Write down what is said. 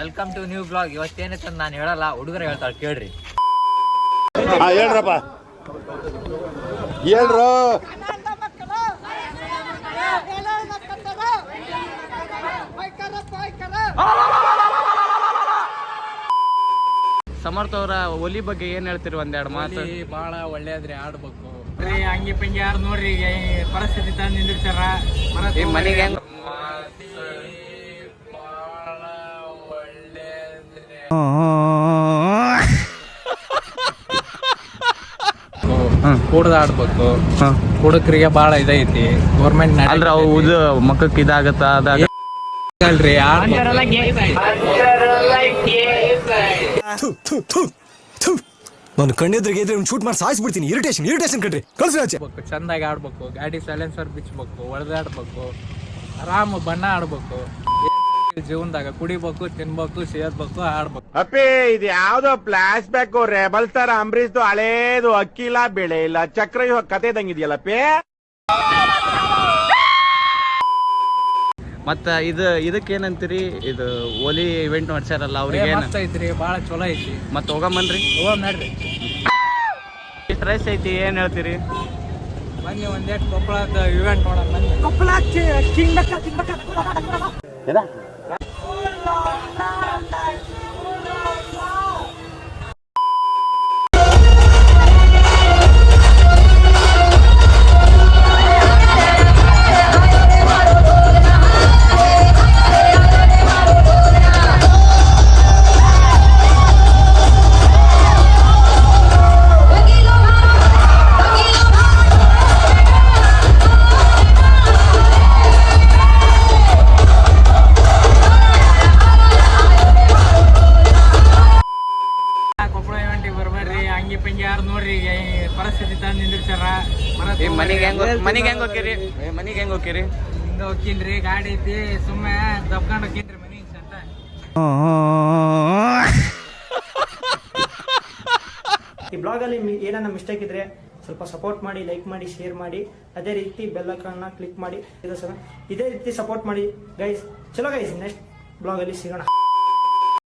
Welcome to new blog. ಇವತ್ತೇನೈತೆ ನಾನು ಹೇಳಲ್ಲ, ಹುಡುಗರು ಹೇಳ್ತಾಳೆ ಕೇಳ್ರಿ. ಹೇಳ್ರಪ್ಪ, ಹೇಳ್ರು. ಸಮರ್ಥ ಅವರ ಒಲಿ ಬಗ್ಗೆ ಏನ್ ಹೇಳ್ತೀರಿ? ಒಂದೆರಡು ಮಾತು. ಬಹಳ ಒಳ್ಳೇದ್ರಿ, ಆಡ್ಬೇಕು ರೀ. ಹಂಗಿ ಪಂಗಿ ಯಾರು ನೋಡ್ರಿ, ಈಗ ಪರಿಸ್ಥಿತಿ ತಂದು ನಿಂದಿರ್ತಾರ ಮನೆಗೆ. ಕೂಡದ ಆಡ್ಬೇಕು. ಕುಡಕ್ರಿಗೆ ಬಾಳ ಇದೈತಿ ಗೌರ್ಮೆಂಟ್ ಅಲ್ರಿ ಅವು ಮಕ್ಕಕ್ಕೆ ಇದಾಗತ್ತ ಅದಾಗ ಅಲ್ರಿ. ನಾನು ಕಣ್ಣೆದ್ರಿಗೆ ಇದ್ರೆ ಶೂಟ್ ಮಾಡಿ ಸಾಯಿಸ್ಬಿಡ್ತೀನಿ. ಇರಿಟೇಷನ್ ಕಣ್ರಿ, ಕಳ್ಸಿ. ಚಂದಾಗಿ ಆಡ್ಬೇಕು, ಗಾಡಿ ಸೈಲೆನ್ಸರ್ ಬಿಚ್ಚಬೇಕು, ಹೊಡೆದಾಡ್ಬೇಕು, ಆರಾಮ ಬಣ್ಣ ಆಡ್ಬೇಕು. ಜೀವನದಾಗ ಕುಡಿಬೇಕು, ತಿನ್ಬೇಕು, ಸೇರ್ಬೇಕು, ಆಡ್ಬೇಕು. ಅಪ್ಪಿ, ಇದು ಯಾವ್ದೋ ಫ್ಲಾಶ್ ಬ್ಯಾಕ್ ರೆಬಲ್ ತರ ಅಂಬರೀಶ್ ಹಳೇದು. ಅಕ್ಕಿ ಇಲ್ಲ, ಬೆಳೆ ಇಲ್ಲ, ಚಕ್ರ ಕತೆ ಇದಂಗಿದೆಯಲ್ಲಪ್ಪಿ. ಮತ್ತ ಇದಕ್ಕೇನಂತೀರಿ? ಇದು ಓಲಿ ಇವೆಂಟ್ ಮಾಡ್ಸ್ಯಾರಲ್ಲ ಅವ್ರಿಗೆ ಐತ್ರಿ, ಬಾಳ ಚಲೋ ಐತಿ. ಮತ್ತ ಹೋಗಮ್ಮನ್ರಿ, ನಡ್ರಿ. ಸ್ಟ್ರೆಸ್ ಐತಿ, ಏನ್ ಹೇಳ್ತೀರಿ? ಬನ್ನಿ ಒಂದೇಟ್ ಕೊಪ್ಪಳದ ಇವೆಂಟ್ ನೋಡೋಣ. ಹಂಗಿ ಪಂಗಿ ಯಾರು ನೋಡ್ರಿ, ಈಗ ಪರಿಸ್ಥಿತಿ ತಂದು ನಿಂದಿರ್ತಾರ ಮನೆಗೆ ಹೆಂಗ್ ಹೋಗ್ತೀರಿ? ಹಿಂಗ ಹೋಗ್ತೀನ್ರಿ, ಗಾಡಿ ಐತಿ, ಸುಮ್ಮನೆ ದಬ್ಕೊಂಡು ಹೋಗ್ತೀನ್ರಿ ಮನೆಗೆ ಅಂತ. ಈ ಬ್ಲಾಗಲ್ಲಿ ಏನಾರ ಮಿಸ್ಟೇಕ್ ಇದ್ರೆ ಸ್ವಲ್ಪ ಸಪೋರ್ಟ್ ಮಾಡಿ, ಲೈಕ್ ಮಾಡಿ, ಶೇರ್ ಮಾಡಿ, ಅದೇ ರೀತಿ ಬೆಲ್ ಐಕಾನ್ನ ಕ್ಲಿಕ್ ಮಾಡಿ. ಇದೇ ರೀತಿ ಸಪೋರ್ಟ್ ಮಾಡಿ ಗೈಸ್. ಚಲೋ ಗೈಸ್, ನೆಕ್ಸ್ಟ್ ಬ್ಲಾಗಲ್ಲಿ ಸಿಗೋಣ.